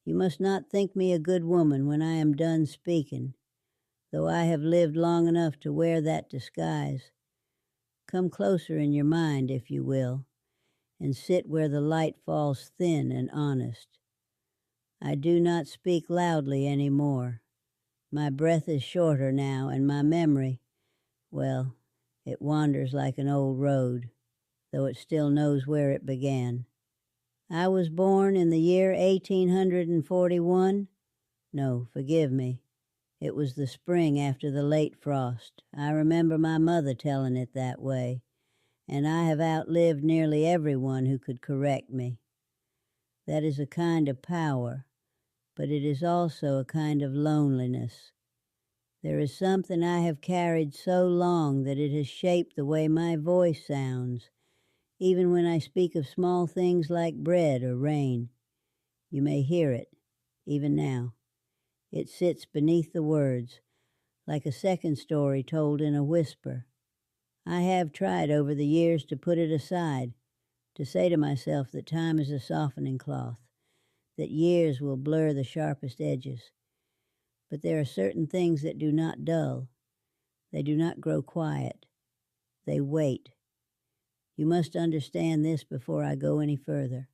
You must not think me a good woman when I am done speaking, though I have lived long enough to wear that disguise. Come closer in your mind, if you will, and sit where the light falls thin and honest. I do not speak loudly any more. My breath is shorter now, and my memory, well, it wanders like an old road, though it still knows where it began. I was born in the year 1841. No, forgive me. It was the spring after the late frost. I remember my mother telling it that way, and I have outlived nearly everyone who could correct me. That is a kind of power, but it is also a kind of loneliness. There is something I have carried so long that it has shaped the way my voice sounds, even when I speak of small things like bread or rain. You may hear it, even now. It sits beneath the words, like a second story told in a whisper. I have tried over the years to put it aside, to say to myself that time is a softening cloth, that years will blur the sharpest edges. But there are certain things that do not dull. They do not grow quiet. They wait. You must understand this before I go any further.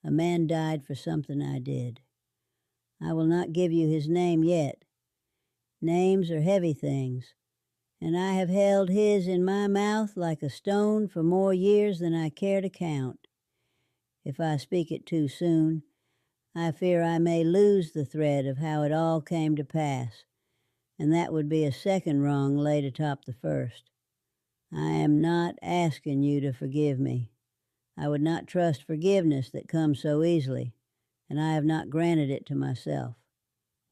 A man died for something I did. I will not give you his name yet. Names are heavy things, and I have held his in my mouth like a stone for more years than I care to count. If I speak it too soon, I fear I may lose the thread of how it all came to pass, and that would be a second wrong laid atop the first. I am not asking you to forgive me. I would not trust forgiveness that comes so easily, and I have not granted it to myself.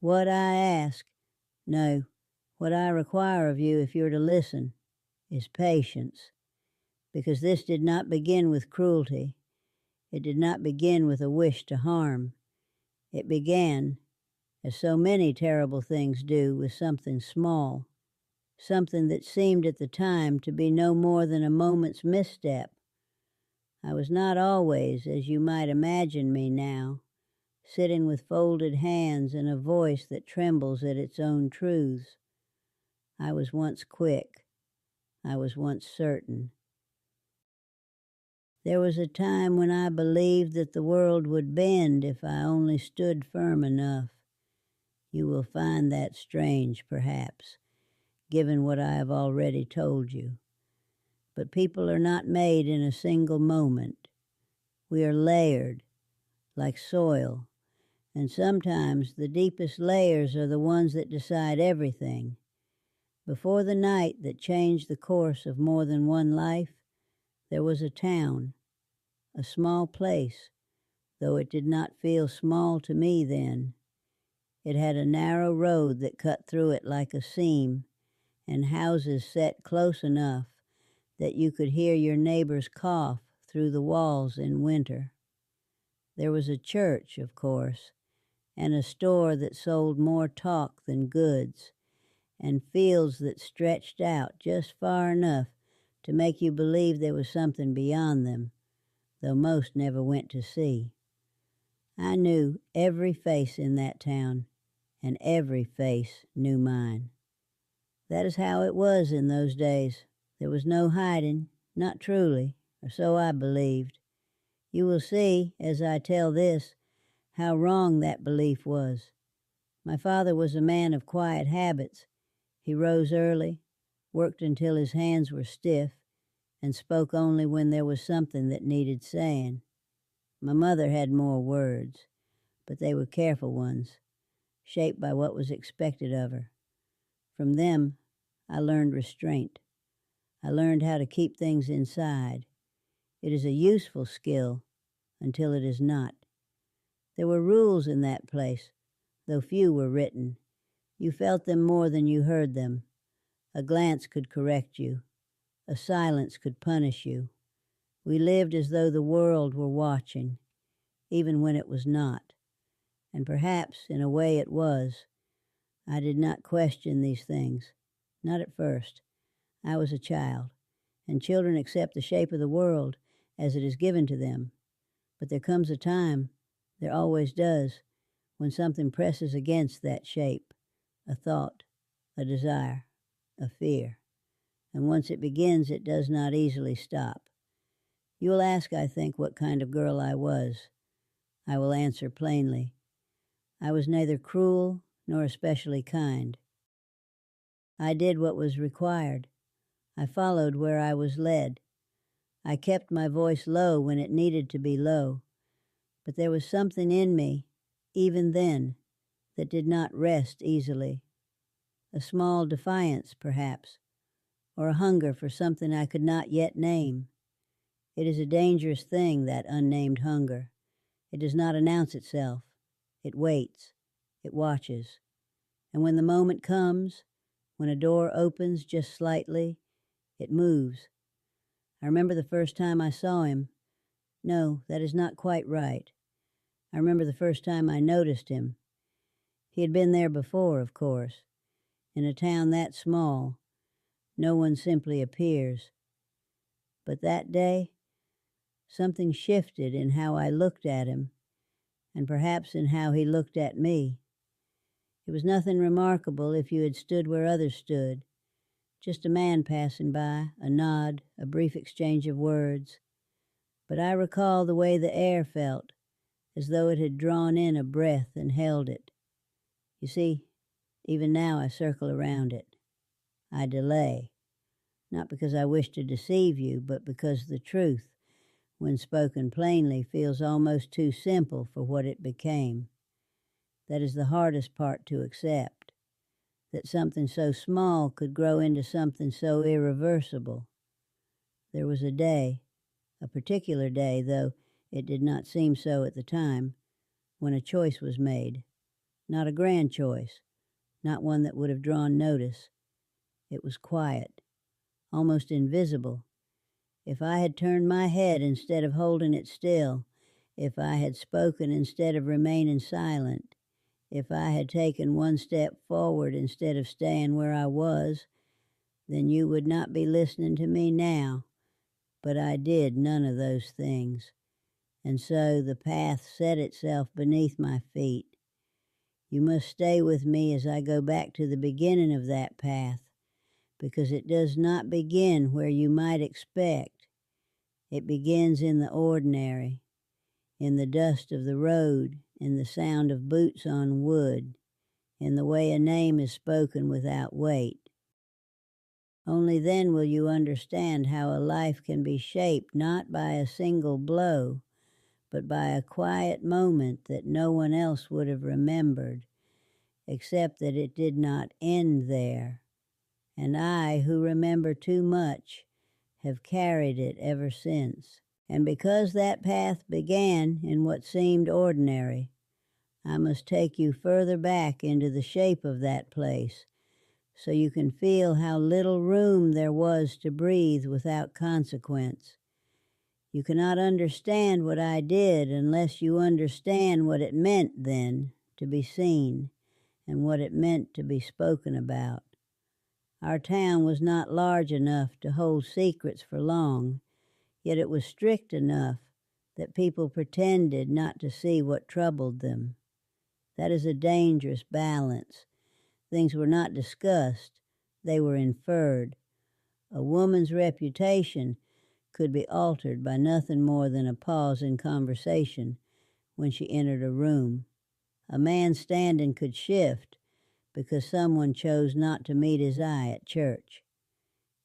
What I ask, no, what I require of you if you're to listen, is patience, because this did not begin with cruelty. It did not begin with a wish to harm. It began, as so many terrible things do, with something small, something that seemed at the time to be no more than a moment's misstep. I was not always, as you might imagine me now, sitting with folded hands and a voice that trembles at its own truths. I was once quick. I was once certain. There was a time when I believed that the world would bend if I only stood firm enough. You will find that strange, perhaps, given what I have already told you. But people are not made in a single moment. We are layered, like soil, and sometimes the deepest layers are the ones that decide everything. Before the night that changed the course of more than one life, there was a town, a small place, though it did not feel small to me then. It had a narrow road that cut through it like a seam, and houses set close enough that you could hear your neighbor's cough through the walls in winter. There was a church, of course, and a store that sold more talk than goods, and fields that stretched out just far enough to make you believe there was something beyond them, though most never went to see. I knew every face in that town, and every face knew mine. That is how it was in those days. There was no hiding, not truly, or so I believed. You will see, as I tell this, how wrong that belief was. My father was a man of quiet habits. He rose early, worked until his hands were stiff, and spoke only when there was something that needed saying. My mother had more words, but they were careful ones, shaped by what was expected of her. From them, I learned restraint. I learned how to keep things inside. It is a useful skill until it is not. There were rules in that place, though few were written. You felt them more than you heard them. A glance could correct you. A silence could punish you. We lived as though the world were watching, even when it was not. And perhaps, in a way, it was. I did not question these things. Not at first. I was a child, and children accept the shape of the world as it is given to them. But there comes a time, there always does, when something presses against that shape, a thought, a desire, a fear. And once it begins, it does not easily stop. You will ask, I think, what kind of girl I was. I will answer plainly. I was neither cruel nor especially kind. I did what was required. I followed where I was led. I kept my voice low when it needed to be low. But there was something in me, even then, that did not rest easily. A small defiance, perhaps, or a hunger for something I could not yet name. It is a dangerous thing, that unnamed hunger. It does not announce itself. It waits. It watches. And when the moment comes, when a door opens just slightly, it moves. I remember the first time I saw him. No, that is not quite right. I remember the first time I noticed him. He had been there before, of course. In a town that small, no one simply appears. But that day, something shifted in how I looked at him, and perhaps in how he looked at me. It was nothing remarkable if you had stood where others stood. Just a man passing by, a nod, a brief exchange of words. But I recall the way the air felt, as though it had drawn in a breath and held it. You see, even now I circle around it. I delay, not because I wish to deceive you, but because the truth, when spoken plainly, feels almost too simple for what it became. That is the hardest part to accept, that something so small could grow into something so irreversible. There was a day, a particular day, though it did not seem so at the time, when a choice was made. Not a grand choice, not one that would have drawn notice. It was quiet, almost invisible. If I had turned my head instead of holding it still, if I had spoken instead of remaining silent, if I had taken one step forward instead of staying where I was, then you would not be listening to me now. But I did none of those things. And so the path set itself beneath my feet. You must stay with me as I go back to the beginning of that path, because it does not begin where you might expect. It begins in the ordinary, in the dust of the road, in the sound of boots on wood, in the way a name is spoken without weight. Only then will you understand how a life can be shaped not by a single blow, but by a quiet moment that no one else would have remembered, except that it did not end there. And I, who remember too much, have carried it ever since. And because that path began in what seemed ordinary, I must take you further back into the shape of that place, so you can feel how little room there was to breathe without consequence. You cannot understand what I did unless you understand what it meant then to be seen and what it meant to be spoken about. Our town was not large enough to hold secrets for long, yet it was strict enough that people pretended not to see what troubled them. That is a dangerous balance. Things were not discussed, they were inferred. A woman's reputation could be altered by nothing more than a pause in conversation when she entered a room. A man's standing could shift because someone chose not to meet his eye at church.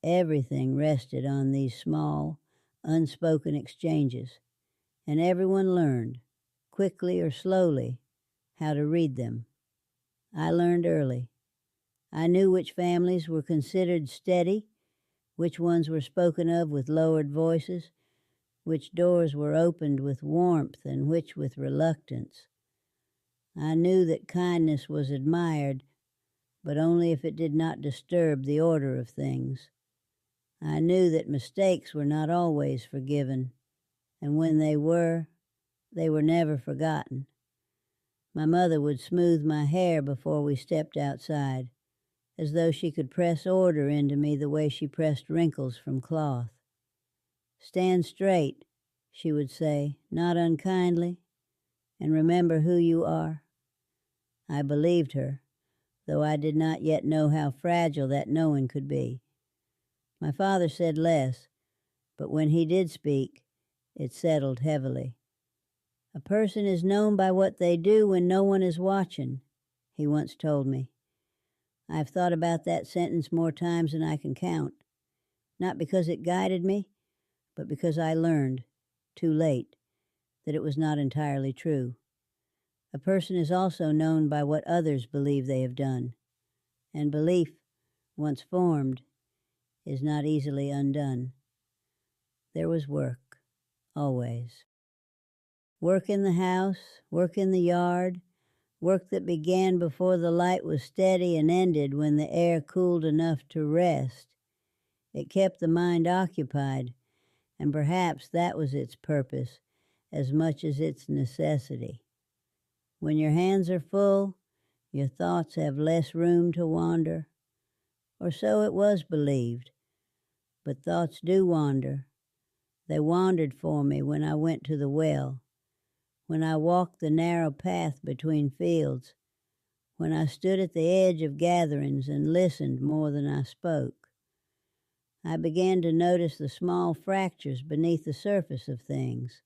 Everything rested on these small, unspoken exchanges, and everyone learned, quickly or slowly, how to read them. I learned early. I knew which families were considered steady, which ones were spoken of with lowered voices, which doors were opened with warmth and which with reluctance. I knew that kindness was admired, but only if it did not disturb the order of things. I knew that mistakes were not always forgiven, and when they were never forgotten. My mother would smooth my hair before we stepped outside, as though she could press order into me the way she pressed wrinkles from cloth. "Stand straight," she would say, not unkindly, "and remember who you are. I believed her, though I did not yet know how fragile that knowing could be. My father said less, but when he did speak, it settled heavily. A person is known by what they do when no one is watching, he once told me. I have thought about that sentence more times than I can count, not because it guided me, but because I learned, too late, that it was not entirely true. A person is also known by what others believe they have done, and belief, once formed, is not easily undone. There was work, always. Work in the house, work in the yard, work that began before the light was steady and ended when the air cooled enough to rest. It kept the mind occupied, and perhaps that was its purpose as much as its necessity. When your hands are full, your thoughts have less room to wander, or so it was believed. But thoughts do wander. They wandered for me when I went to the well, when I walked the narrow path between fields, when I stood at the edge of gatherings and listened more than I spoke. I began to notice the small fractures beneath the surface of things.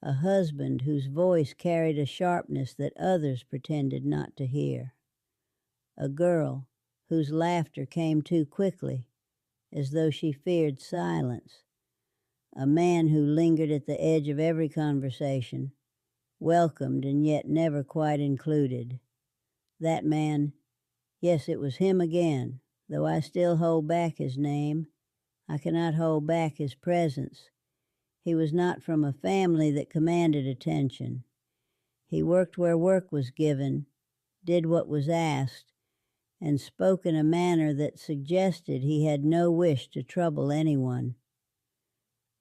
A husband whose voice carried a sharpness that others pretended not to hear. A girl whose laughter came too quickly, as though she feared silence. A man who lingered at the edge of every conversation, welcomed and yet never quite included. That man, yes, it was him again, though I still hold back his name. I cannot hold back his presence. He was not from a family that commanded attention. He worked where work was given, did what was asked, and spoke in a manner that suggested he had no wish to trouble anyone.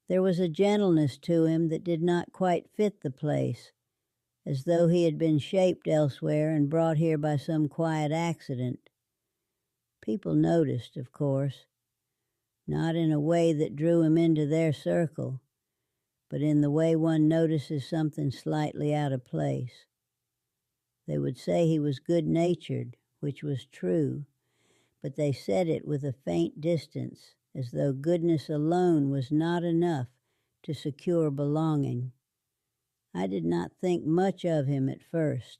There was a gentleness to him that did not quite fit the place, as though he had been shaped elsewhere and brought here by some quiet accident. People noticed, of course, not in a way that drew him into their circle, but in the way one notices something slightly out of place. They would say he was good-natured, which was true, but they said it with a faint distance, as though goodness alone was not enough to secure belonging. I did not think much of him at first.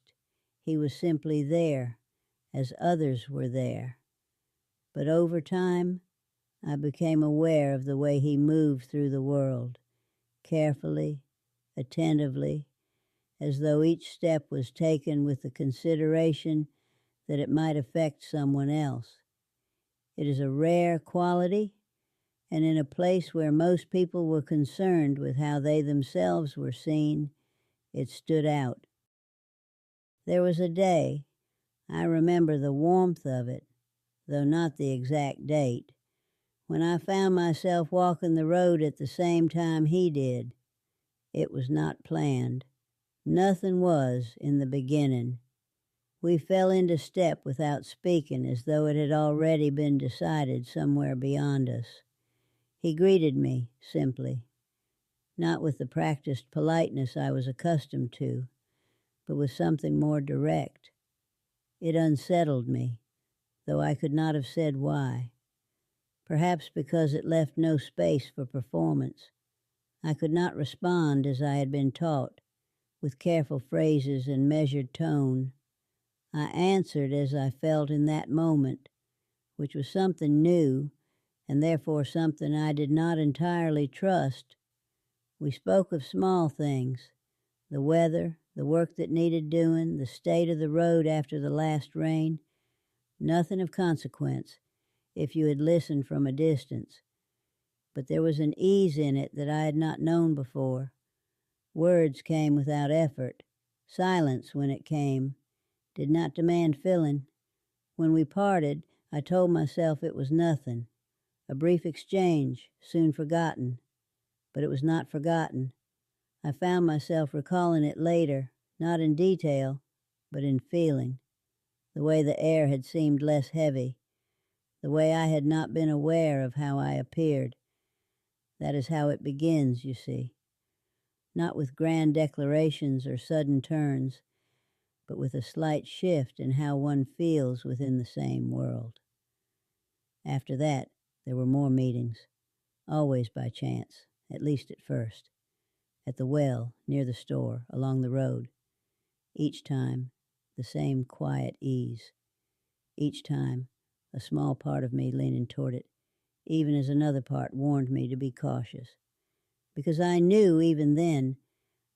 He was simply there, as others were there. But over time, I became aware of the way he moved through the world, carefully, attentively, as though each step was taken with the consideration that it might affect someone else. It is a rare quality, and in a place where most people were concerned with how they themselves were seen, it stood out. There was a day, I remember the warmth of it, though not the exact date, when I found myself walking the road at the same time he did. It was not planned. Nothing was in the beginning. We fell into step without speaking, as though it had already been decided somewhere beyond us. He greeted me simply, not with the practiced politeness I was accustomed to, but with something more direct. It unsettled me, though I could not have said why. Perhaps because it left no space for performance. I could not respond as I had been taught, with careful phrases and measured tone. I answered as I felt in that moment, which was something new, and therefore something I did not entirely trust. We spoke of small things, the weather, the work that needed doing, the state of the road after the last rain. Nothing of consequence, if you had listened from a distance. But there was an ease in it that I had not known before. Words came without effort. Silence, when it came, did not demand filling. When we parted, I told myself it was nothing, a brief exchange, soon forgotten. But it was not forgotten. I found myself recalling it later, not in detail, but in feeling. The way the air had seemed less heavy, the way I had not been aware of how I appeared. That is how it begins, you see. Not with grand declarations or sudden turns, but with a slight shift in how one feels within the same world. After that, there were more meetings, always by chance, at least at first, at the well, near the store, along the road. Each time, the same quiet ease. Each time, a small part of me leaning toward it, even as another part warned me to be cautious. Because I knew even then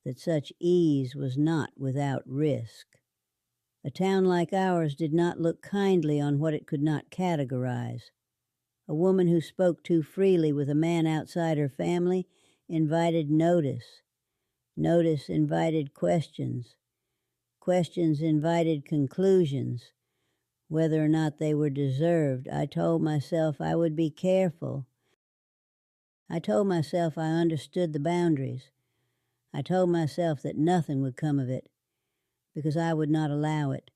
that such ease was not without risk. A town like ours did not look kindly on what it could not categorize. A woman who spoke too freely with a man outside her family invited notice. Notice invited questions. Questions invited conclusions. Whether or not they were deserved, I told myself I would be careful. I told myself I understood the boundaries. I told myself that nothing would come of it, because I would not allow it.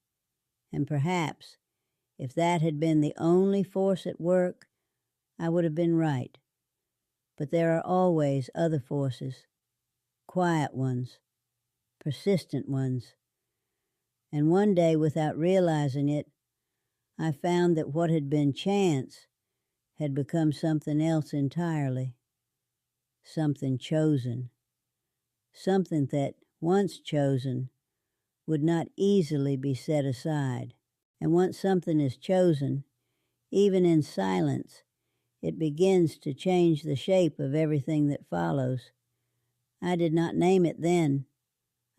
And perhaps, if that had been the only force at work, I would have been right. But there are always other forces, quiet ones, persistent ones. And one day, without realizing it, I found that what had been chance had become something else entirely, something chosen, something that, once chosen, would not easily be set aside. And once something is chosen, even in silence, it begins to change the shape of everything that follows. I did not name it then.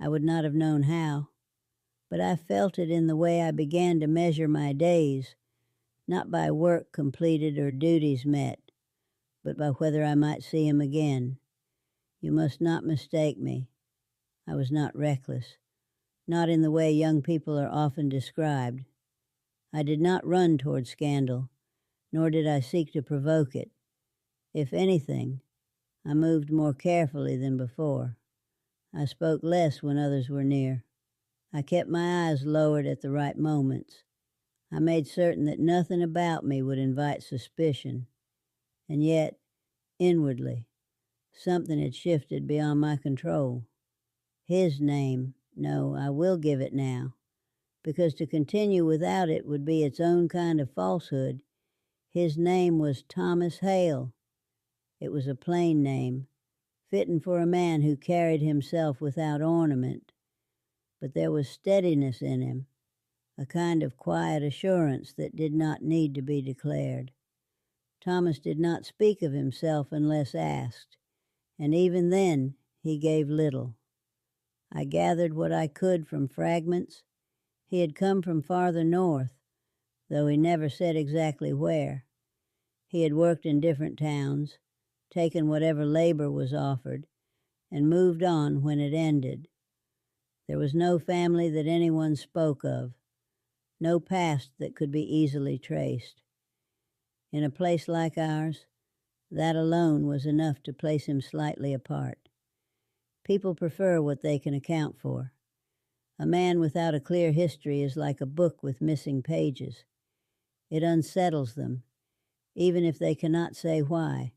I would not have known how. But I felt it in the way I began to measure my days, not by work completed or duties met, but by whether I might see him again. You must not mistake me. I was not reckless, not in the way young people are often described. I did not run toward scandal, nor did I seek to provoke it. If anything, I moved more carefully than before. I spoke less when others were near. I kept my eyes lowered at the right moments. I made certain that nothing about me would invite suspicion. And yet, inwardly, something had shifted beyond my control. His name, no, I will give it now, because to continue without it would be its own kind of falsehood. His name was Thomas Hale. It was a plain name, fitting for a man who carried himself without ornament. But there was steadiness in him, a kind of quiet assurance that did not need to be declared. Thomas did not speak of himself unless asked, and even then he gave little. I gathered what I could from fragments. He had come from farther north, though he never said exactly where. He had worked in different towns, taken whatever labor was offered, and moved on when it ended. There was no family that anyone spoke of, no past that could be easily traced. In a place like ours, that alone was enough to place him slightly apart. People prefer what they can account for. A man without a clear history is like a book with missing pages. It unsettles them, even if they cannot say why.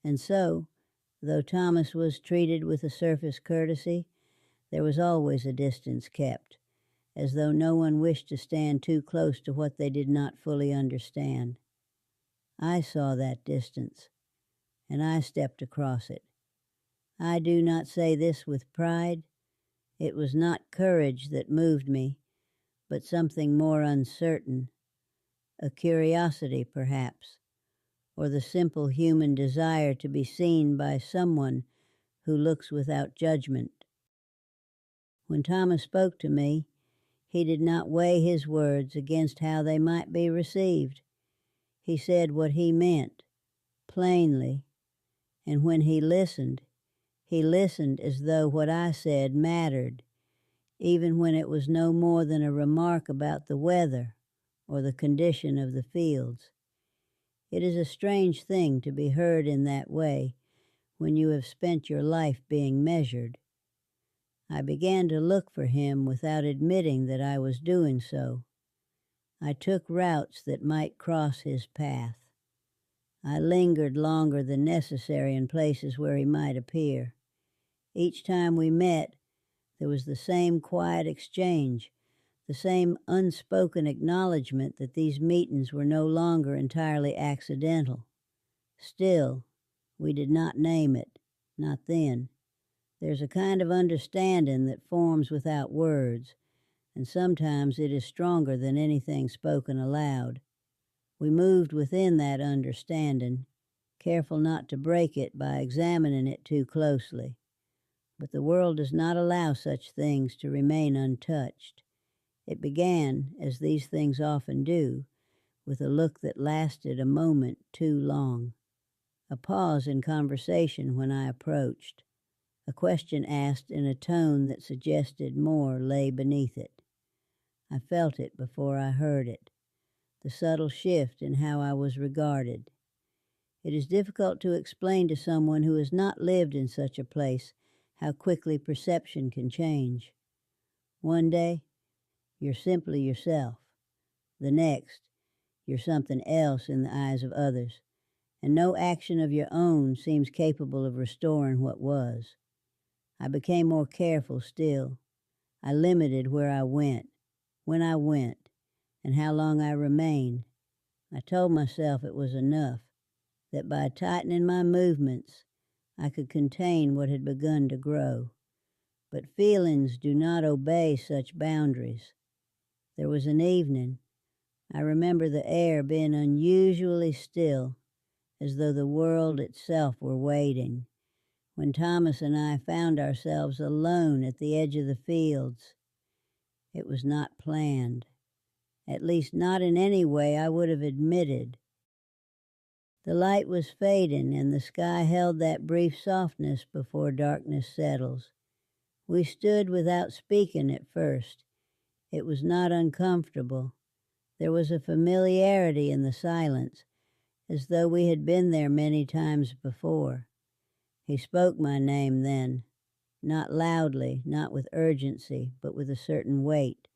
And so, though Thomas was treated with a surface courtesy, there was always a distance kept, as though no one wished to stand too close to what they did not fully understand. I saw that distance, and I stepped across it. I do not say this with pride. It was not courage that moved me, but something more uncertain, a curiosity perhaps, or the simple human desire to be seen by someone who looks without judgment. When Thomas spoke to me, he did not weigh his words against how they might be received. He said what he meant, plainly, and when he listened as though what I said mattered, even when it was no more than a remark about the weather or the condition of the fields. It is a strange thing to be heard in that way when you have spent your life being measured. I began to look for him without admitting that I was doing so. I took routes that might cross his path. I lingered longer than necessary in places where he might appear. Each time we met, There was the same quiet exchange, the same unspoken acknowledgement that these meetings were no longer entirely accidental. Still, we did not name it, not then. There's a kind of understanding that forms without words, and sometimes it is stronger than anything spoken aloud. We moved within that understanding, careful not to break it by examining it too closely. But the world does not allow such things to remain untouched. It began, as these things often do, with a look that lasted a moment too long, a pause in conversation when I approached, a question asked in a tone that suggested more lay beneath it. I felt it before I heard it, the subtle shift in how I was regarded. It is difficult to explain to someone who has not lived in such a place how quickly perception can change. One day, you're simply yourself. The next, you're something else in the eyes of others, and no action of your own seems capable of restoring what was. I became more careful still. I limited where I went, when I went, and how long I remained. I told myself it was enough, that by tightening my movements, I could contain what had begun to grow. But feelings do not obey such boundaries. There was an evening. I remember the air being unusually still, as though the world itself were waiting, when Thomas and I found ourselves alone at the edge of the fields. It was not planned, at least not in any way I would have admitted. The light was fading, and the sky held that brief softness before darkness settles. We stood without speaking at first. It was not uncomfortable. There was a familiarity in the silence, as though we had been there many times before. He spoke my name then, not loudly, not with urgency, but with a certain weight,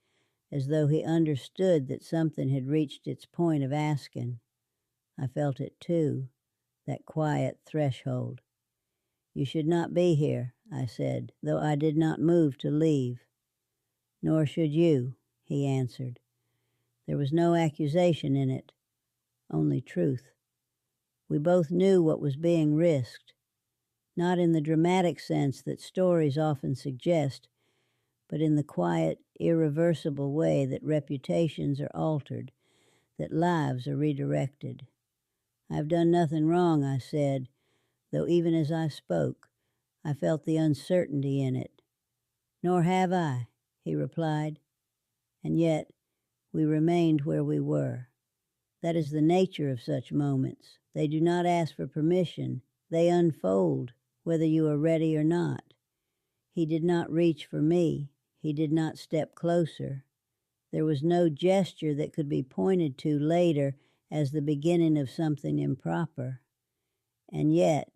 as though he understood that something had reached its point of asking. I felt it too, that quiet threshold. "You should not be here," I said, though I did not move to leave. "Nor should you," he answered. There was no accusation in it, only truth. We both knew what was being risked, not in the dramatic sense that stories often suggest, but in the quiet, irreversible way that reputations are altered, that lives are redirected. "I've done nothing wrong," I said, though even as I spoke, I felt the uncertainty in it. "Nor have I," he replied. And yet we remained where we were. That is the nature of such moments. They do not ask for permission. They unfold, whether you are ready or not. He did not reach for me. He did not step closer. There was no gesture that could be pointed to later as the beginning of something improper. And yet,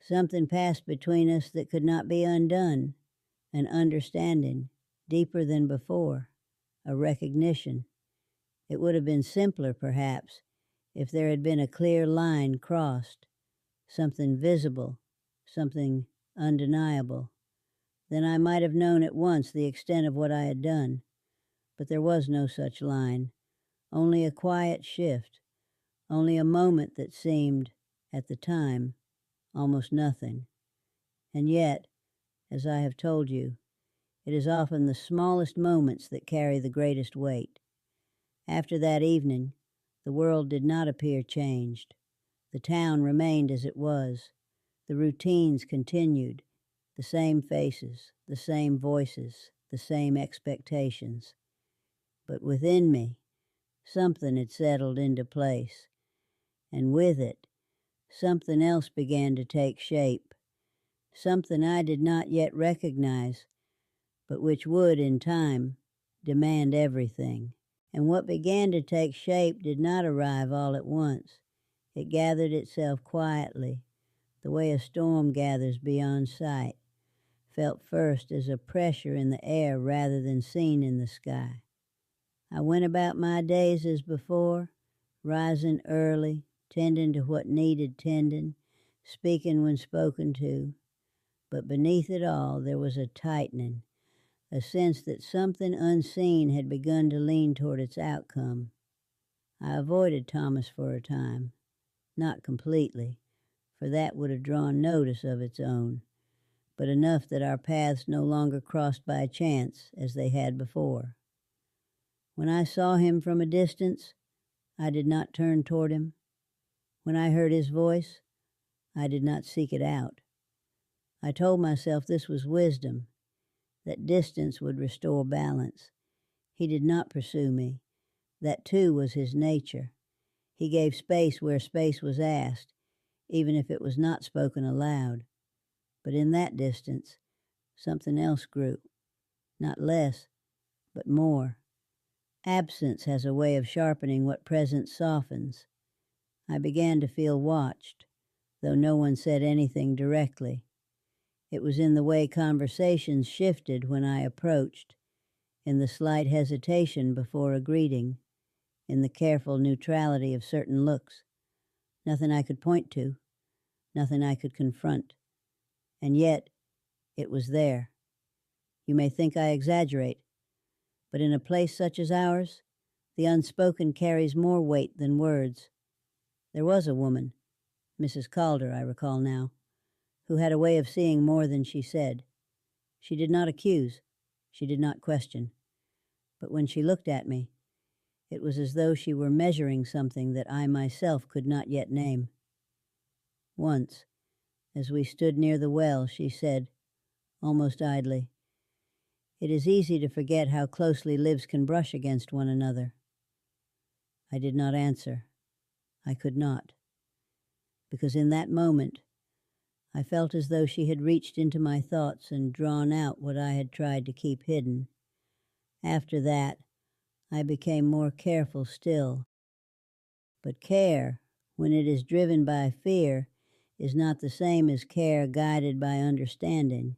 something passed between us that could not be undone, an understanding, deeper than before, a recognition. It would have been simpler, perhaps, if there had been a clear line crossed, something visible, something undeniable. Then I might have known at once the extent of what I had done. But there was no such line, only a quiet shift, only a moment that seemed, at the time, almost nothing. And yet, as I have told you, it is often the smallest moments that carry the greatest weight. After that evening, the world did not appear changed. The town remained as it was. The routines continued, the same faces, the same voices, the same expectations. But within me, something had settled into place, and with it, something else began to take shape, something I did not yet recognize, but which would, in time, demand everything. And what began to take shape did not arrive all at once. It gathered itself quietly, the way a storm gathers beyond sight, felt first as a pressure in the air rather than seen in the sky. I went about my days as before, rising early, tending to what needed tending, speaking when spoken to. But beneath it all there was a tightening, a sense that something unseen had begun to lean toward its outcome. I avoided Thomas for a time, not completely, for that would have drawn notice of its own, but enough that our paths no longer crossed by chance as they had before. When I saw him from a distance, I did not turn toward him. When I heard his voice, I did not seek it out. I told myself this was wisdom, that distance would restore balance. He did not pursue me. That too was his nature. He gave space where space was asked, even if it was not spoken aloud. But in that distance, something else grew. Not less, but more. Absence has a way of sharpening what presence softens. I began to feel watched, though no one said anything directly. It was in the way conversations shifted when I approached, in the slight hesitation before a greeting, in the careful neutrality of certain looks. Nothing I could point to, nothing I could confront. And yet, it was there. You may think I exaggerate, but in a place such as ours, the unspoken carries more weight than words. There was a woman, Mrs. Calder, I recall now, who had a way of seeing more than she said. She did not accuse, she did not question. But when she looked at me, it was as though she were measuring something that I myself could not yet name. Once, as we stood near the well, she said, almost idly, "It is easy to forget how closely lives can brush against one another." I did not answer. I could not. Because in that moment, I felt as though she had reached into my thoughts and drawn out what I had tried to keep hidden. After that, I became more careful still. But care, when it is driven by fear, is not the same as care guided by understanding.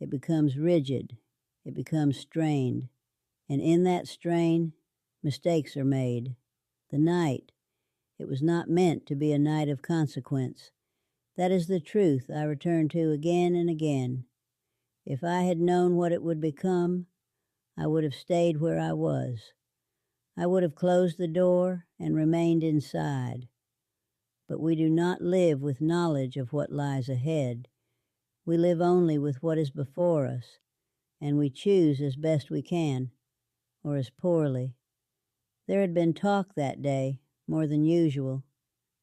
It becomes rigid, it becomes strained, and in that strain, mistakes are made. The night, it was not meant to be a night of consequence. That is the truth I return to again and again. If I had known what it would become, I would have stayed where I was. I would have closed the door and remained inside. But we do not live with knowledge of what lies ahead. We live only with what is before us, and we choose as best we can, or as poorly. There had been talk that day, more than usual.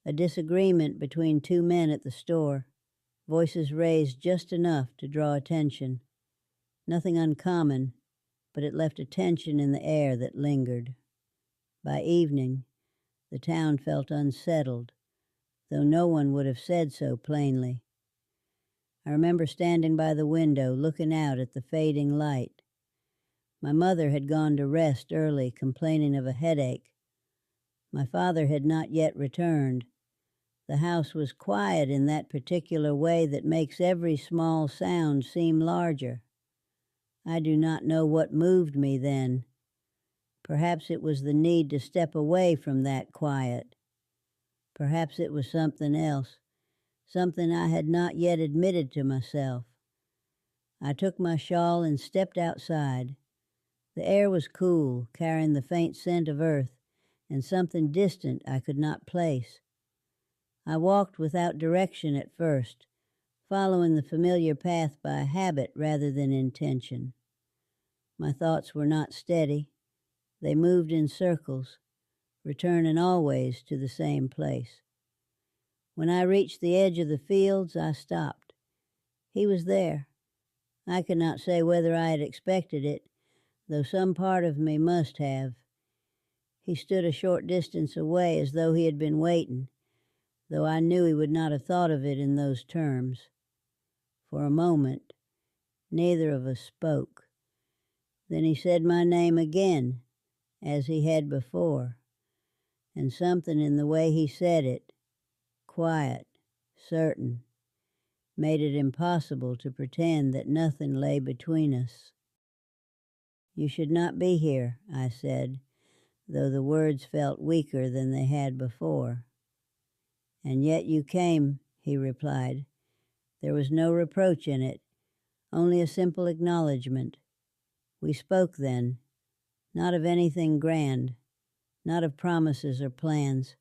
A disagreement between two men at the store, voices raised just enough to draw attention. Nothing uncommon, but it left a tension in the air that lingered. By evening, the town felt unsettled, though no one would have said so plainly. I remember standing by the window, looking out at the fading light. My mother had gone to rest early, complaining of a headache. My father had not yet returned. The house was quiet in that particular way that makes every small sound seem larger. I do not know what moved me then. Perhaps it was the need to step away from that quiet. Perhaps it was something else, something I had not yet admitted to myself. I took my shawl and stepped outside. The air was cool, carrying the faint scent of earth and something distant I could not place. I walked without direction at first, following the familiar path by habit rather than intention. My thoughts were not steady. They moved in circles, returning always to the same place. When I reached the edge of the fields, I stopped. He was there. I could not say whether I had expected it, though some part of me must have. He stood a short distance away as though he had been waiting, though I knew he would not have thought of it in those terms. For a moment, neither of us spoke. Then he said my name again, as he had before, and something in the way he said it, quiet, certain, made it impossible to pretend that nothing lay between us. "You should not be here," I said, though the words felt weaker than they had before. "And yet you came," he replied. There was no reproach in it, only a simple acknowledgement. We spoke then, not of anything grand, not of promises or plans,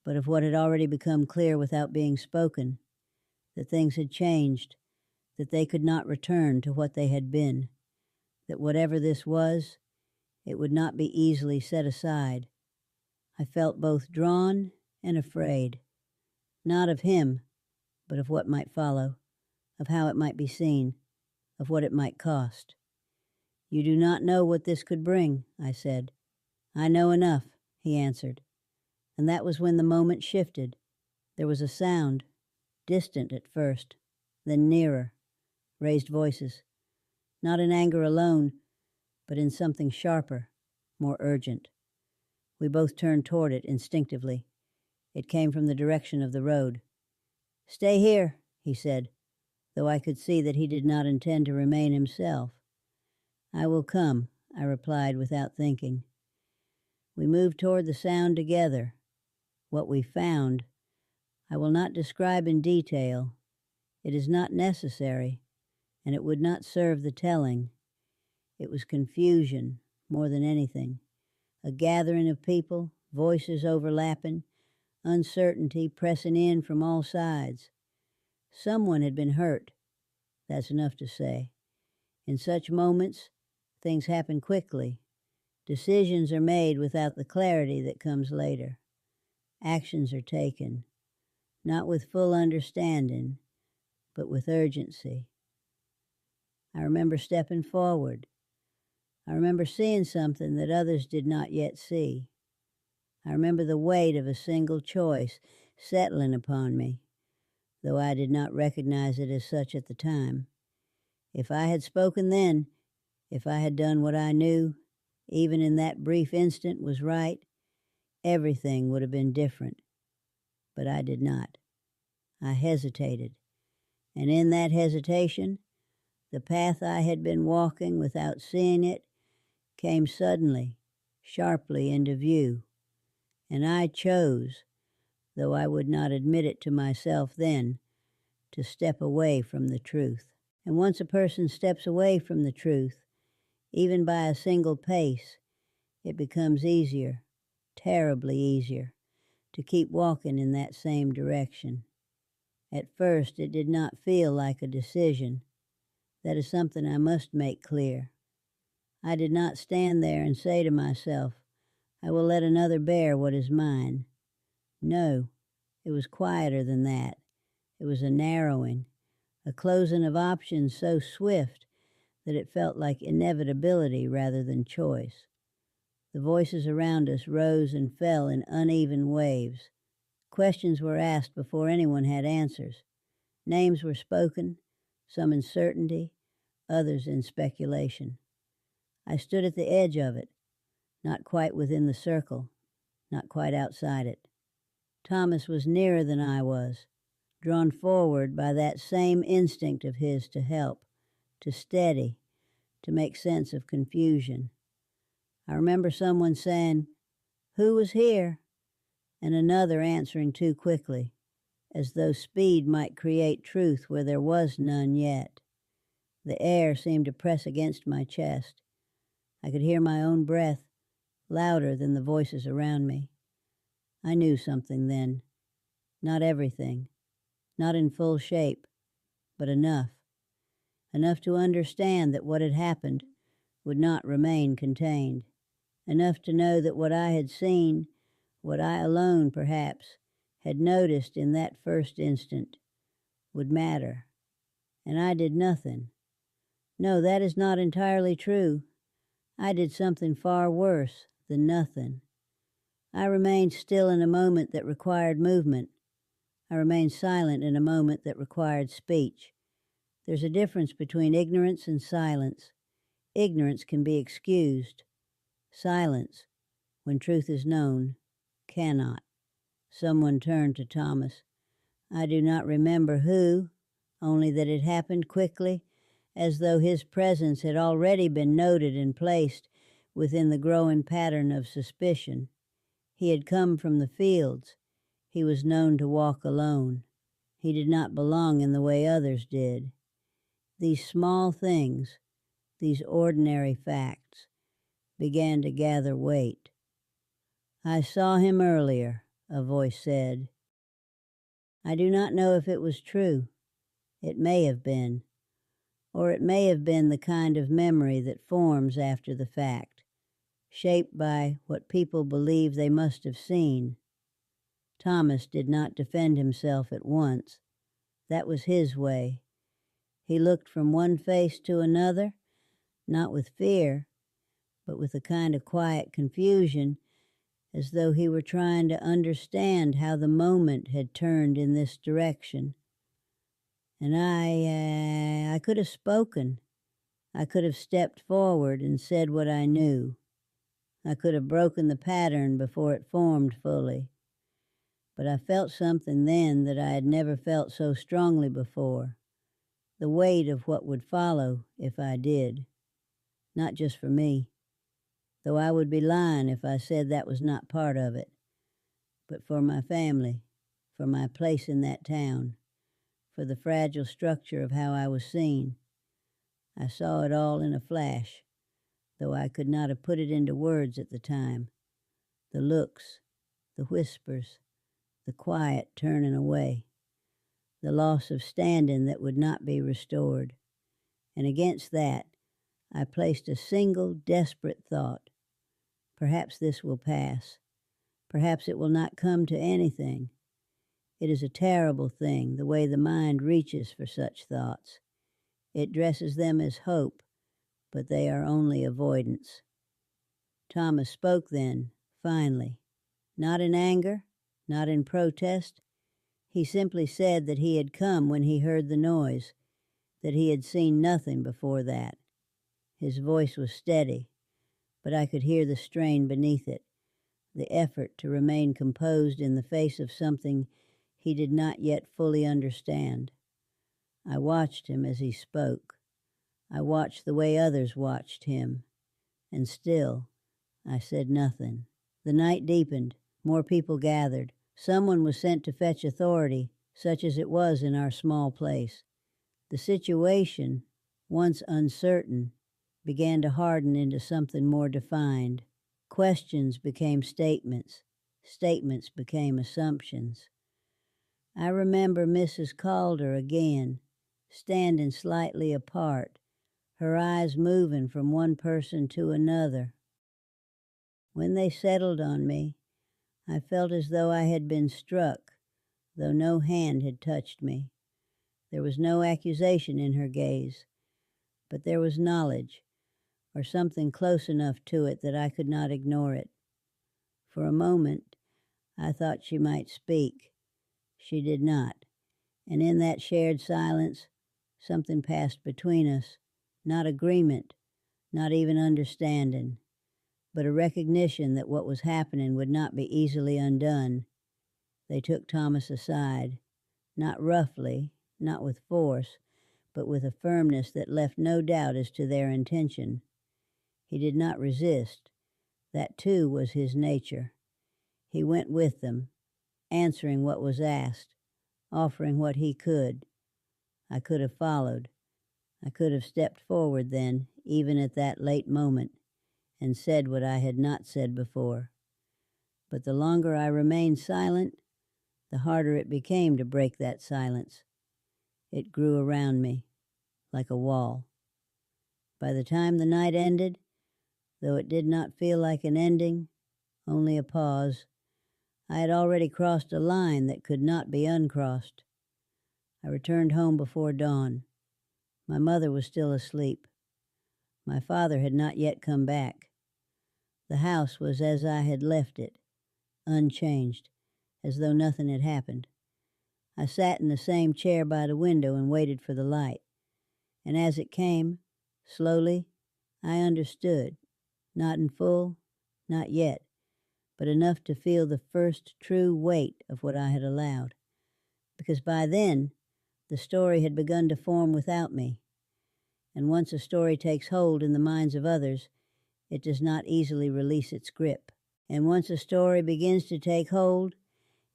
but of what had already become clear without being spoken, that things had changed, that they could not return to what they had been, that whatever this was, it would not be easily set aside. I felt both drawn and afraid, not of him, but of what might follow, of how it might be seen, of what it might cost. You do not know what this could bring, I said. I know enough, he answered. And that was when the moment shifted. There was a sound, distant at first, then nearer, raised voices, not in anger alone, but in something sharper, more urgent. We both turned toward it instinctively. It came from the direction of the road. Stay here, he said, though I could see that he did not intend to remain himself. I will come, I replied without thinking. We moved toward the sound together. What we found, I will not describe in detail. It is not necessary, and it would not serve the telling. It was confusion, more than anything. A gathering of people, voices overlapping, uncertainty pressing in from all sides. Someone had been hurt. That's enough to say. In such moments, things happen quickly. Decisions are made without the clarity that comes later. Actions are taken, not with full understanding, but with urgency. I remember stepping forward. I remember seeing something that others did not yet see. I remember the weight of a single choice settling upon me, though I did not recognize it as such at the time. If I had spoken then, if I had done what I knew, even in that brief instant, was right, everything would have been different. But I did not. I hesitated, and in that hesitation, the path I had been walking without seeing it came suddenly, sharply into view, and I chose, though I would not admit it to myself then, to step away from the truth. And once a person steps away from the truth, even by a single pace, it becomes easier, terribly easier, to keep walking in that same direction. At first, it did not feel like a decision. That is something I must make clear. I did not stand there and say to myself, I will let another bear what is mine. No, it was quieter than that. It was a narrowing, a closing of options so swift that it felt like inevitability rather than choice. The voices around us rose and fell in uneven waves. Questions were asked before anyone had answers. Names were spoken, some in certainty, others in speculation. I stood at the edge of it, not quite within the circle, not quite outside it. Thomas was nearer than I was, drawn forward by that same instinct of his to help, to steady, to make sense of confusion. I remember someone saying, "Who was here?" and another answering too quickly, as though speed might create truth where there was none yet. The air seemed to press against my chest. I could hear my own breath, louder than the voices around me. I knew something then. Not everything, not in full shape, but enough. Enough to understand that what had happened would not remain contained. Enough to know that what I had seen, what I alone, perhaps, had noticed in that first instant, would matter. And I did nothing. No, that is not entirely true. I did something far worse than nothing. I remained still in a moment that required movement. I remained silent in a moment that required speech. There's a difference between ignorance and silence. Ignorance can be excused. Silence, when truth is known, cannot. Someone turned to Thomas. I do not remember who, only that it happened quickly, as though his presence had already been noted and placed within the growing pattern of suspicion. He had come from the fields. He was known to walk alone. He did not belong in the way others did. These small things, these ordinary facts, began to gather weight. "I saw him earlier," a voice said. I do not know if it was true. It may have been. Or it may have been the kind of memory that forms after the fact, shaped by what people believe they must have seen. Thomas did not defend himself at once. That was his way. He looked from one face to another, not with fear, but with a kind of quiet confusion, as though he were trying to understand how the moment had turned in this direction. And I could have spoken. I could have stepped forward and said what I knew. I could have broken the pattern before it formed fully. But I felt something then that I had never felt so strongly before. The weight of what would follow if I did. Not just for me, though I would be lying if I said that was not part of it, but for my family, for my place in that town, for the fragile structure of how I was seen. I saw it all in a flash, though I could not have put it into words at the time. The looks, the whispers, the quiet turning away, the loss of standing that would not be restored. And against that, I placed a single desperate thought. Perhaps this will pass. Perhaps it will not come to anything. It is a terrible thing, the way the mind reaches for such thoughts. It dresses them as hope, but they are only avoidance. Thomas spoke then, finally, not in anger, not in protest. He simply said that he had come when he heard the noise, that he had seen nothing before that. His voice was steady, but I could hear the strain beneath it, the effort to remain composed in the face of something he did not yet fully understand. I watched him as he spoke. I watched the way others watched him, and still I said nothing. The night deepened. More people gathered. Someone was sent to fetch authority, such as it was in our small place. The situation, once uncertain, began to harden into something more defined. Questions became statements. Statements became assumptions. I remember Mrs. Calder again, standing slightly apart, her eyes moving from one person to another. When they settled on me, I felt as though I had been struck, though no hand had touched me. There was no accusation in her gaze, but there was knowledge, or something close enough to it that I could not ignore it. For a moment, I thought she might speak. She did not, and in that shared silence, something passed between us, not agreement, not even understanding, but a recognition that what was happening would not be easily undone. They took Thomas aside, not roughly, not with force, but with a firmness that left no doubt as to their intention. He did not resist. That too was his nature. He went with them, answering what was asked, offering what he could. I could have followed. I could have stepped forward then, even at that late moment, and said what I had not said before. But the longer I remained silent, the harder it became to break that silence. It grew around me, like a wall. By the time the night ended, though it did not feel like an ending, only a pause, I had already crossed a line that could not be uncrossed. I returned home before dawn. My mother was still asleep. My father had not yet come back. The house was as I had left it, unchanged, as though nothing had happened. I sat in the same chair by the window and waited for the light. And as it came, slowly, I understood, not in full, not yet, but enough to feel the first true weight of what I had allowed. Because by then, the story had begun to form without me. And once a story takes hold in the minds of others, it does not easily release its grip. And once a story begins to take hold,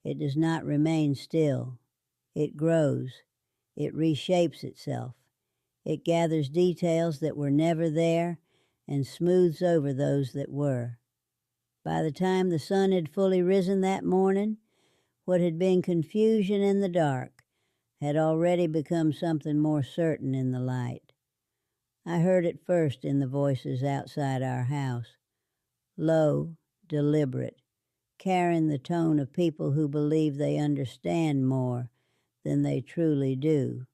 it does not remain still. It grows. It reshapes itself. It gathers details that were never there and smooths over those that were. By the time the sun had fully risen that morning, what had been confusion in the dark had already become something more certain in the light. I heard it first in the voices outside our house, low, deliberate, carrying the tone of people who believe they understand more than they truly do.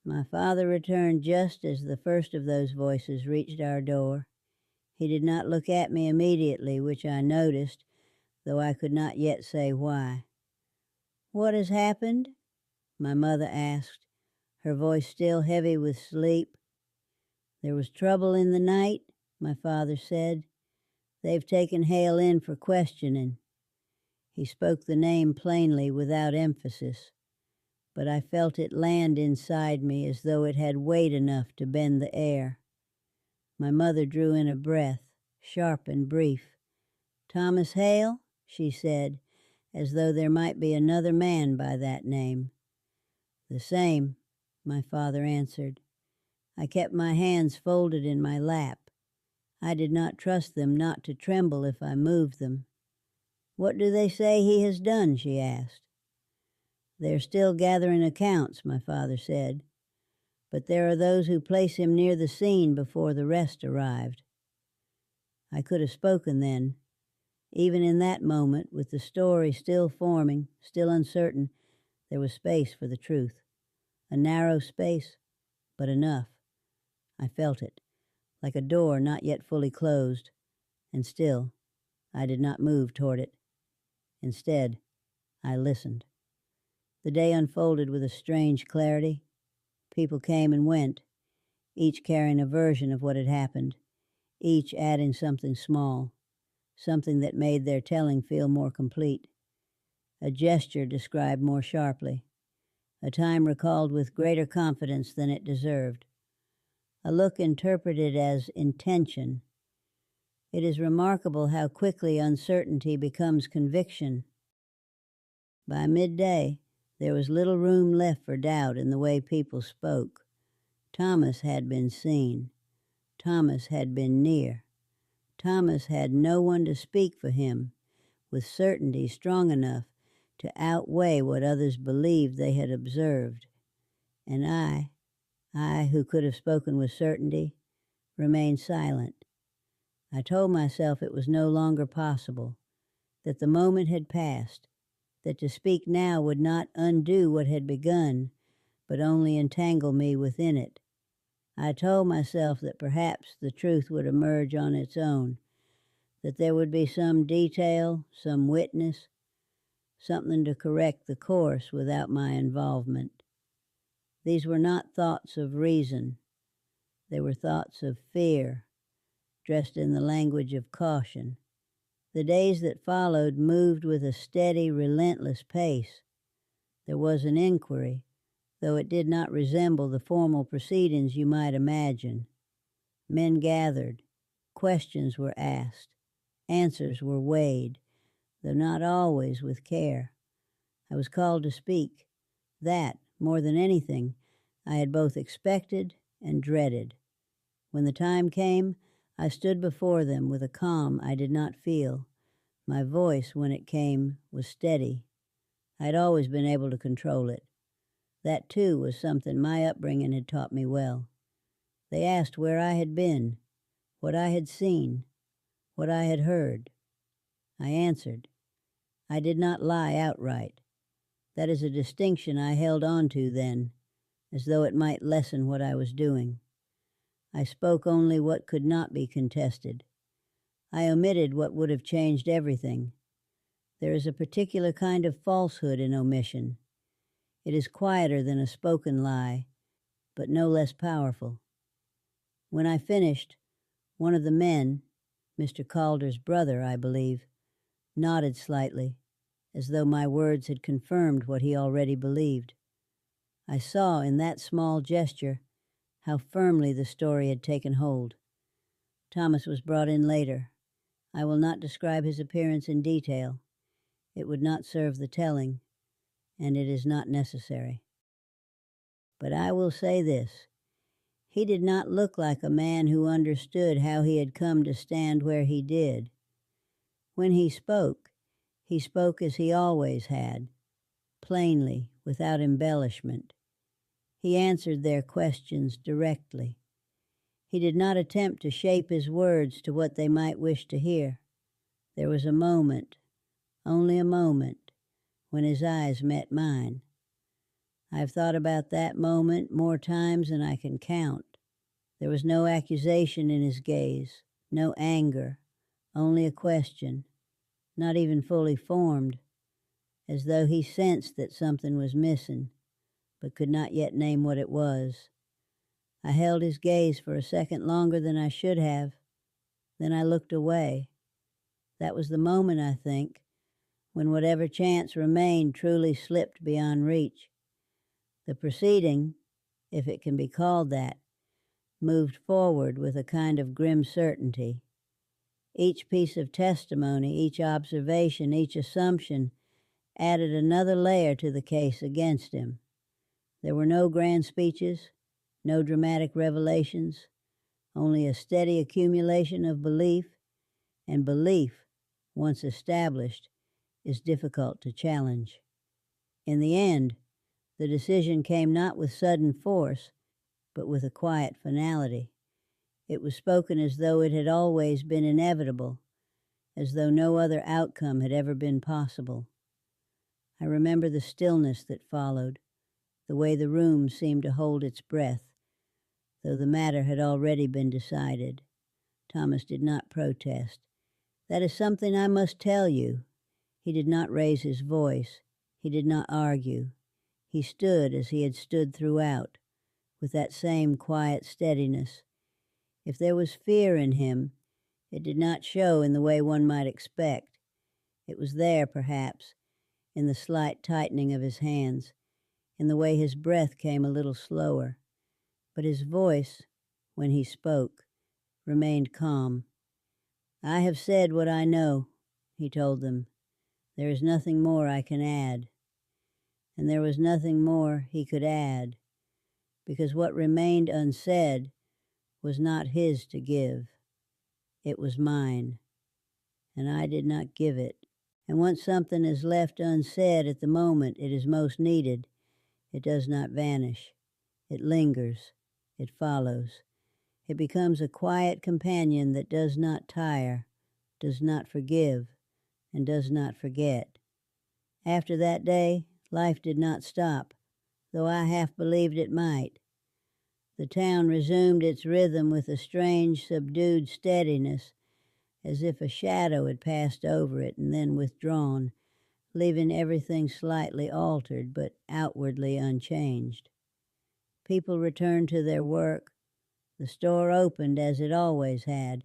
My father returned just as the first of those voices reached our door. He did not look at me immediately, which I noticed, though I could not yet say why. "What has happened?" my mother asked, her voice still heavy with sleep. "There was trouble in the night," my father said. "They've taken Hale in for questioning." He spoke the name plainly without emphasis, but I felt it land inside me as though it had weight enough to bend the air. My mother drew in a breath, sharp and brief. "Thomas Hale?" she said, as though there might be another man by that name. "The same," my father answered. I kept my hands folded in my lap. I did not trust them not to tremble if I moved them. "What do they say he has done?" she asked. "They're still gathering accounts," my father said, "but there are those who place him near the scene before the rest arrived." I could have spoken then. Even in that moment, with the story still forming, still uncertain, there was space for the truth. A narrow space, but enough. I felt it, like a door not yet fully closed, and still I did not move toward it. Instead, I listened. The day unfolded with a strange clarity. People came and went, each carrying a version of what had happened, each adding something small, something that made their telling feel more complete. A gesture described more sharply, a time recalled with greater confidence than it deserved, a look interpreted as intention. It is remarkable how quickly uncertainty becomes conviction. By midday, there was little room left for doubt in the way people spoke. Thomas had been seen. Thomas had been near. Thomas had no one to speak for him, with certainty strong enough to outweigh what others believed they had observed. And I who could have spoken with certainty, remained silent. I told myself it was no longer possible, that the moment had passed, that to speak now would not undo what had begun, but only entangle me within it. I told myself that perhaps the truth would emerge on its own, that there would be some detail, some witness, something to correct the course without my involvement. These were not thoughts of reason. They were thoughts of fear, dressed in the language of caution. The days that followed moved with a steady, relentless pace. There was an inquiry, though it did not resemble the formal proceedings you might imagine. Men gathered, questions were asked, answers were weighed, though not always with care. I was called to speak. That, more than anything, I had both expected and dreaded. When the time came, I stood before them with a calm I did not feel. My voice, when it came, was steady. I had always been able to control it. That, too, was something my upbringing had taught me well. They asked where I had been, what I had seen, what I had heard. I answered. I did not lie outright. That is a distinction I held on to then, as though it might lessen what I was doing. I spoke only what could not be contested. I omitted what would have changed everything. There is a particular kind of falsehood in omission. It is quieter than a spoken lie, but no less powerful. When I finished, one of the men, Mr. Calder's brother, I believe, nodded slightly, as though my words had confirmed what he already believed. I saw in that small gesture how firmly the story had taken hold. Thomas was brought in later. I will not describe his appearance in detail. It would not serve the telling, and it is not necessary. But I will say this. He did not look like a man who understood how he had come to stand where he did. When he spoke as he always had, plainly, without embellishment. He answered their questions directly. He did not attempt to shape his words to what they might wish to hear. There was a moment, only a moment, when his eyes met mine. I've thought about that moment more times than I can count. There was no accusation in his gaze, no anger, only a question, not even fully formed, as though he sensed that something was missing, but could not yet name what it was. I held his gaze for a second longer than I should have. Then I looked away. That was the moment, I think, when whatever chance remained truly slipped beyond reach. The proceeding, if it can be called that, moved forward with a kind of grim certainty. Each piece of testimony, each observation, each assumption added another layer to the case against him. There were no grand speeches, no dramatic revelations, only a steady accumulation of belief, and belief, once established, is difficult to challenge. In the end, the decision came not with sudden force, but with a quiet finality. It was spoken as though it had always been inevitable, as though no other outcome had ever been possible. I remember the stillness that followed, the way the room seemed to hold its breath, though the matter had already been decided. Thomas did not protest. "That is something I must tell you." He did not raise his voice. He did not argue. He stood as he had stood throughout, with that same quiet steadiness. If there was fear in him, it did not show in the way one might expect. It was there, perhaps, in the slight tightening of his hands, in the way his breath came a little slower. But his voice, when he spoke, remained calm. "I have said what I know," he told them. "There is nothing more I can add." And there was nothing more he could add, because what remained unsaid was not his to give. It was mine, and I did not give it. And once something is left unsaid at the moment it is most needed, it does not vanish. It lingers. It follows. It becomes a quiet companion that does not tire, does not forgive, and does not forget. After that day, life did not stop, though I half believed it might. The town resumed its rhythm with a strange, subdued steadiness, as if a shadow had passed over it and then withdrawn, leaving everything slightly altered but outwardly unchanged. People returned to their work. The store opened as it always had.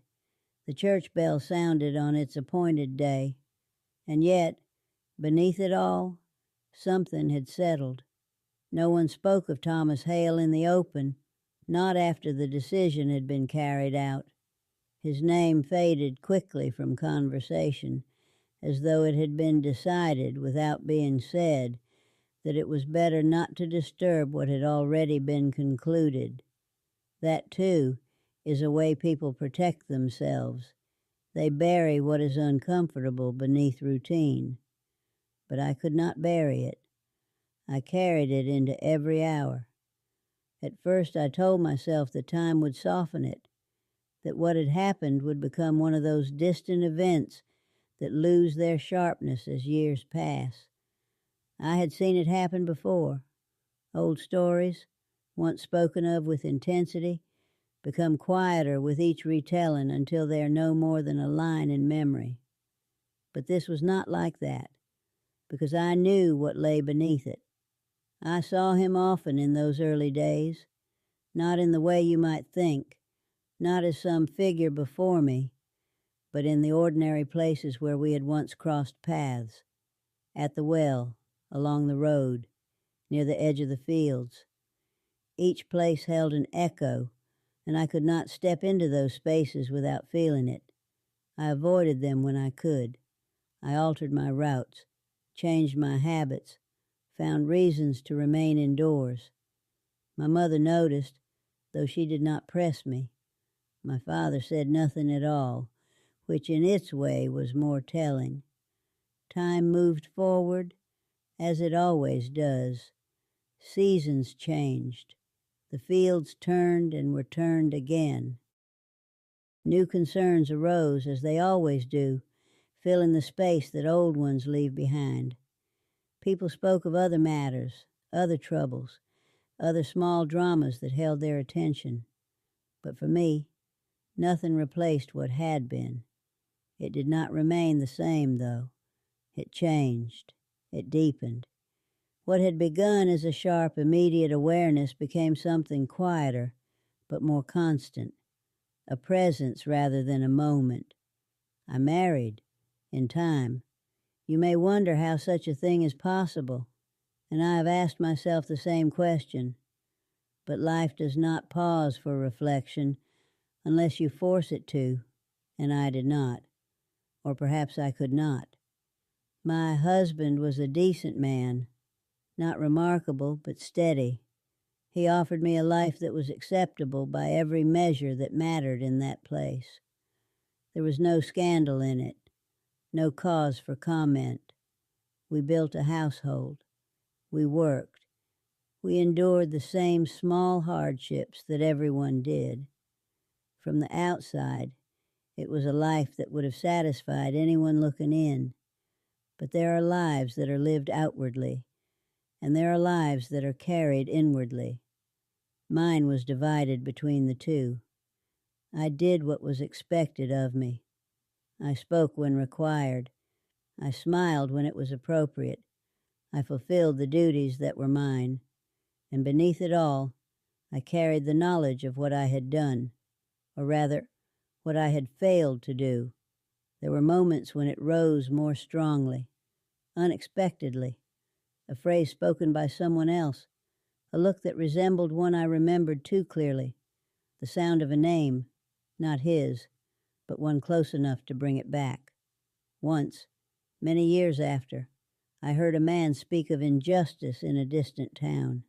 The church bell sounded on its appointed day. And yet, beneath it all, something had settled. No one spoke of Thomas Hale in the open, not after the decision had been carried out. His name faded quickly from conversation, as though it had been decided, without being said, that it was better not to disturb what had already been concluded. That, too, is a way people protect themselves. They bury what is uncomfortable beneath routine. But I could not bury it. I carried it into every hour. At first I told myself that time would soften it, that what had happened would become one of those distant events that lose their sharpness as years pass. I had seen it happen before. Old stories, once spoken of with intensity, become quieter with each retelling until they are no more than a line in memory. But this was not like that, because I knew what lay beneath it. I saw him often in those early days, not in the way you might think, not as some figure before me, but in the ordinary places where we had once crossed paths, at the well, along the road, near the edge of the fields. Each place held an echo, and I could not step into those spaces without feeling it. I avoided them when I could. I altered my routes, changed my habits, found reasons to remain indoors. My mother noticed, though she did not press me. My father said nothing at all, which in its way was more telling. Time moved forward, as it always does. Seasons changed. The fields turned and were turned again. New concerns arose, as they always do, filling the space that old ones leave behind. People spoke of other matters, other troubles, other small dramas that held their attention. But for me, nothing replaced what had been. It did not remain the same, though. It changed. It deepened. What had begun as a sharp, immediate awareness became something quieter, but more constant, a presence rather than a moment. I married, in time. You may wonder how such a thing is possible, and I have asked myself the same question. But life does not pause for reflection unless you force it to, and I did not, or perhaps I could not. My husband was a decent man, not remarkable, but steady. He offered me a life that was acceptable by every measure that mattered in that place. There was no scandal in it, no cause for comment. We built a household. We worked. We endured the same small hardships that everyone did. From the outside, it was a life that would have satisfied anyone looking in. But there are lives that are lived outwardly, and there are lives that are carried inwardly. Mine was divided between the two. I did what was expected of me. I spoke when required. I smiled when it was appropriate. I fulfilled the duties that were mine. And beneath it all, I carried the knowledge of what I had done, or rather, what I had failed to do. There were moments when it rose more strongly, unexpectedly, a phrase spoken by someone else, a look that resembled one I remembered too clearly, the sound of a name, not his, but one close enough to bring it back. Once, many years after, I heard a man speak of injustice in a distant town.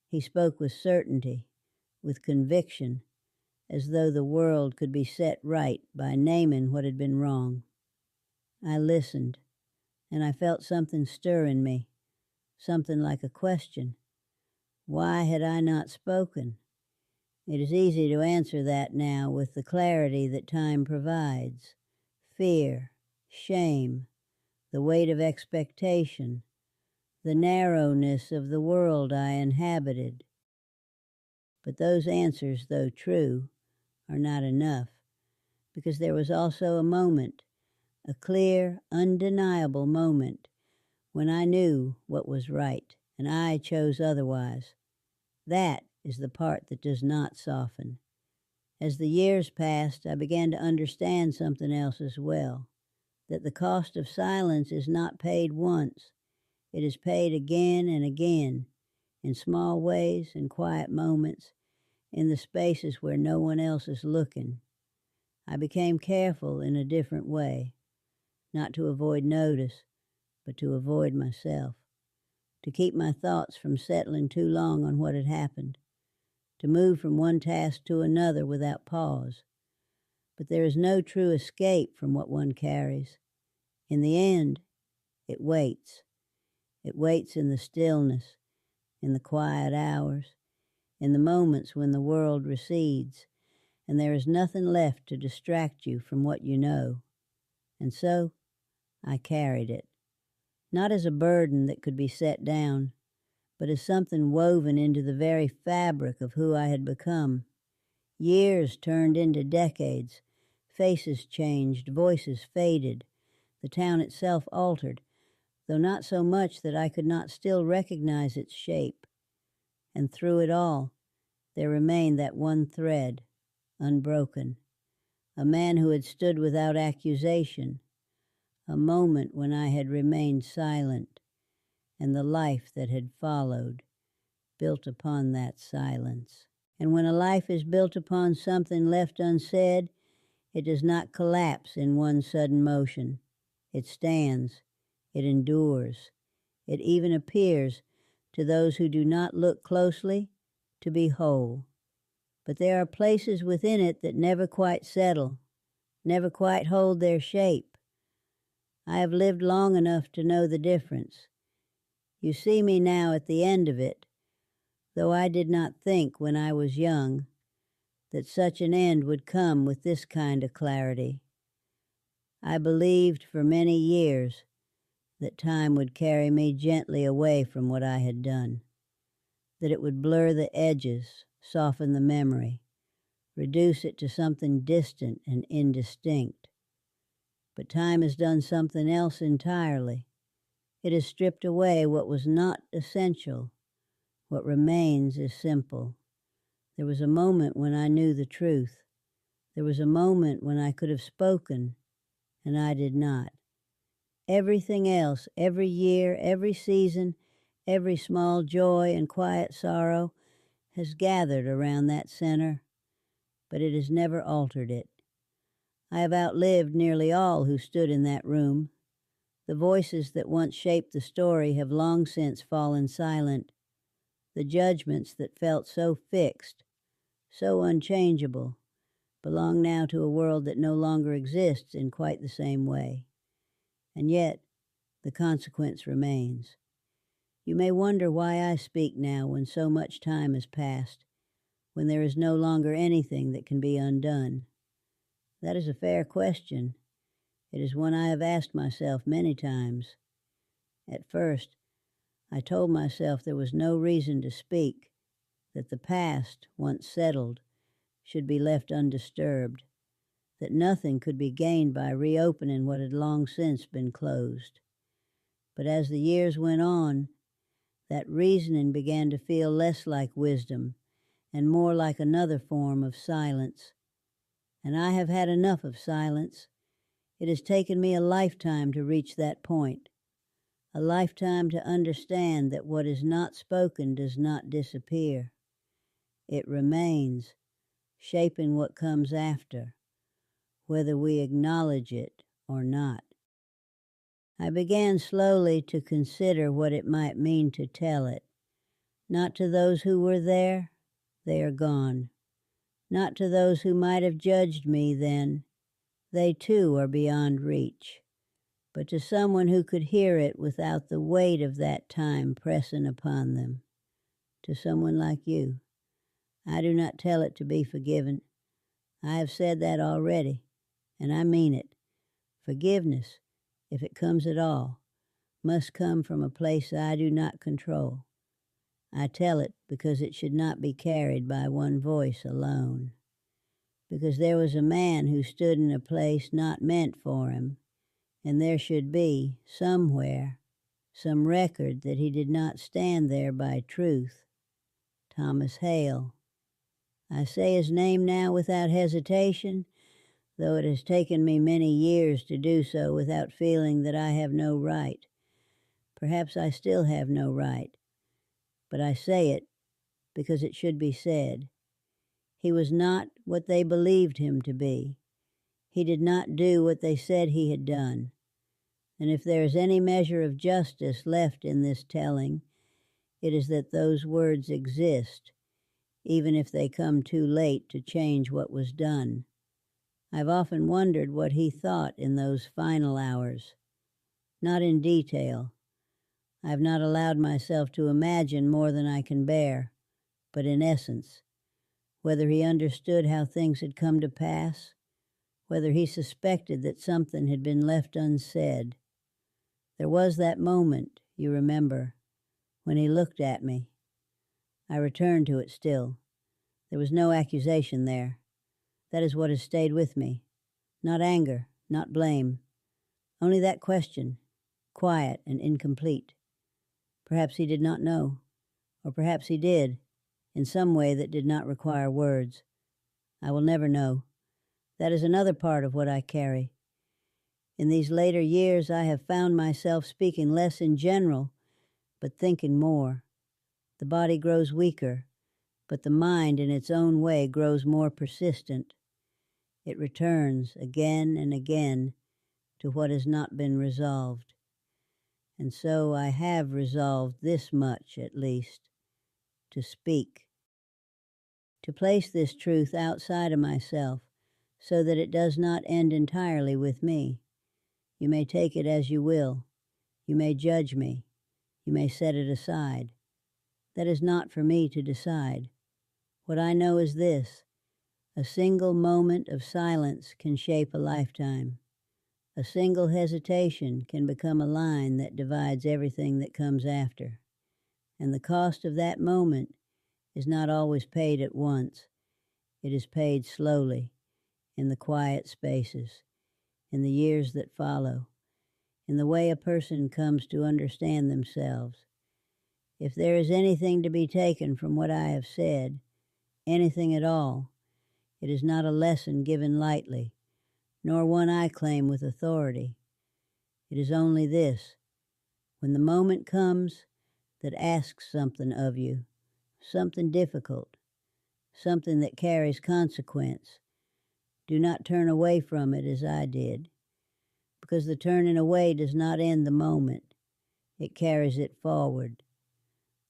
He spoke with certainty, with conviction, as though the world could be set right by naming what had been wrong. I listened, and I felt something stir in me, something like a question. Why had I not spoken? It is easy to answer that now with the clarity that time provides. Fear, shame, the weight of expectation, the narrowness of the world I inhabited. But those answers, though true, are not enough, because there was also a moment, a clear, undeniable moment, when I knew what was right, and I chose otherwise. That is the part that does not soften. As the years passed, I began to understand something else as well, that the cost of silence is not paid once. It is paid again and again, in small ways, in quiet moments, in the spaces where no one else is looking. I became careful in a different way, not to avoid notice, but to avoid myself, to keep my thoughts from settling too long on what had happened, to move from one task to another without pause. But there is no true escape from what one carries. In the end, it waits. It waits in the stillness, in the quiet hours, in the moments when the world recedes, and there is nothing left to distract you from what you know. And so, I carried it, not as a burden that could be set down, but as something woven into the very fabric of who I had become. Years turned into decades, faces changed, voices faded, the town itself altered, though not so much that I could not still recognize its shape. And through it all, there remained that one thread, unbroken, a man who had stood without accusation, a moment when I had remained silent, and the life that had followed, built upon that silence. And when a life is built upon something left unsaid, it does not collapse in one sudden motion. It stands, it endures, it even appears, to those who do not look closely, to be whole. but there are places within it that never quite settle, never quite hold their shape. I have lived long enough to know the difference. You see me now at the end of it, though I did not think when I was young that such an end would come with this kind of clarity. I believed for many years that time would carry me gently away from what I had done, that it would blur the edges, soften the memory, reduce it to something distant and indistinct. But time has done something else entirely. It has stripped away what was not essential. What remains is simple. There was a moment when I knew the truth. There was a moment when I could have spoken, and I did not. Everything else, every year, every season, every small joy and quiet sorrow has gathered around that center, but it has never altered it. I have outlived nearly all who stood in that room. The voices that once shaped the story have long since fallen silent. The judgments that felt so fixed, so unchangeable, belong now to a world that no longer exists in quite the same way. And yet, the consequence remains. You may wonder why I speak now when so much time has passed, when there is no longer anything that can be undone. That is a fair question. It is one I have asked myself many times. At first, I told myself there was no reason to speak, that the past, once settled, should be left undisturbed, that nothing could be gained by reopening what had long since been closed. But as the years went on, that reasoning began to feel less like wisdom and more like another form of silence. And I have had enough of silence. It has taken me a lifetime to reach that point, a lifetime to understand that what is not spoken does not disappear. It remains, shaping what comes after, whether we acknowledge it or not. I began slowly to consider what it might mean to tell it, not to those who were there, they are gone, not to those who might have judged me then, they too are beyond reach, but to someone who could hear it without the weight of that time pressing upon them, to someone like you. I do not tell it to be forgiven. I have said that already, and I mean it. Forgiveness, if it comes at all, must come from a place I do not control. I tell it because it should not be carried by one voice alone. Because there was a man who stood in a place not meant for him, and there should be, somewhere, some record that he did not stand there by truth. Thomas Hale. I say his name now without hesitation, though it has taken me many years to do so without feeling that I have no right. Perhaps I still have no right, but I say it because it should be said. He was not what they believed him to be. He did not do what they said he had done. And if there is any measure of justice left in this telling, it is that those words exist, even if they come too late to change what was done. I've often wondered what he thought in those final hours. Not in detail. I've not allowed myself to imagine more than I can bear, but in essence, whether he understood how things had come to pass, whether he suspected that something had been left unsaid. There was that moment, you remember, when he looked at me. I return to it still. There was no accusation there. That is what has stayed with me. Not anger, not blame. Only that question, quiet and incomplete. Perhaps he did not know, or perhaps he did, in some way that did not require words. I will never know. That is another part of what I carry. In these later years, I have found myself speaking less in general, but thinking more. The body grows weaker, but the mind in its own way grows more persistent. It returns again and again to what has not been resolved. And so I have resolved this much, at least, to speak. to place this truth outside of myself so that it does not end entirely with me. You may take it as you will. You may judge me. You may set it aside. That is not for me to decide. What I know is this: a single moment of silence can shape a lifetime. A single hesitation can become a line that divides everything that comes after. And the cost of that moment is not always paid at once. It is paid slowly, in the quiet spaces, in the years that follow, in the way a person comes to understand themselves. If there is anything to be taken from what I have said, anything at all, it is not a lesson given lightly, nor one I claim with authority. It is only this: when the moment comes that asks something of you, something difficult, something that carries consequence, do not turn away from it as I did, because the turning away does not end the moment. It carries it forward.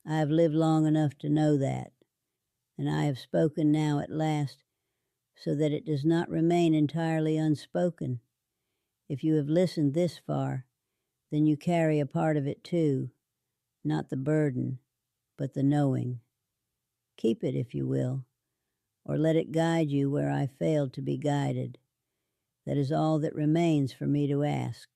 I have lived long enough to know that, and I have spoken now at last so that it does not remain entirely unspoken. If you have listened this far, then you carry a part of it too, not the burden, but the knowing. Keep it if you will, or let it guide you where I failed to be guided. That is all that remains for me to ask.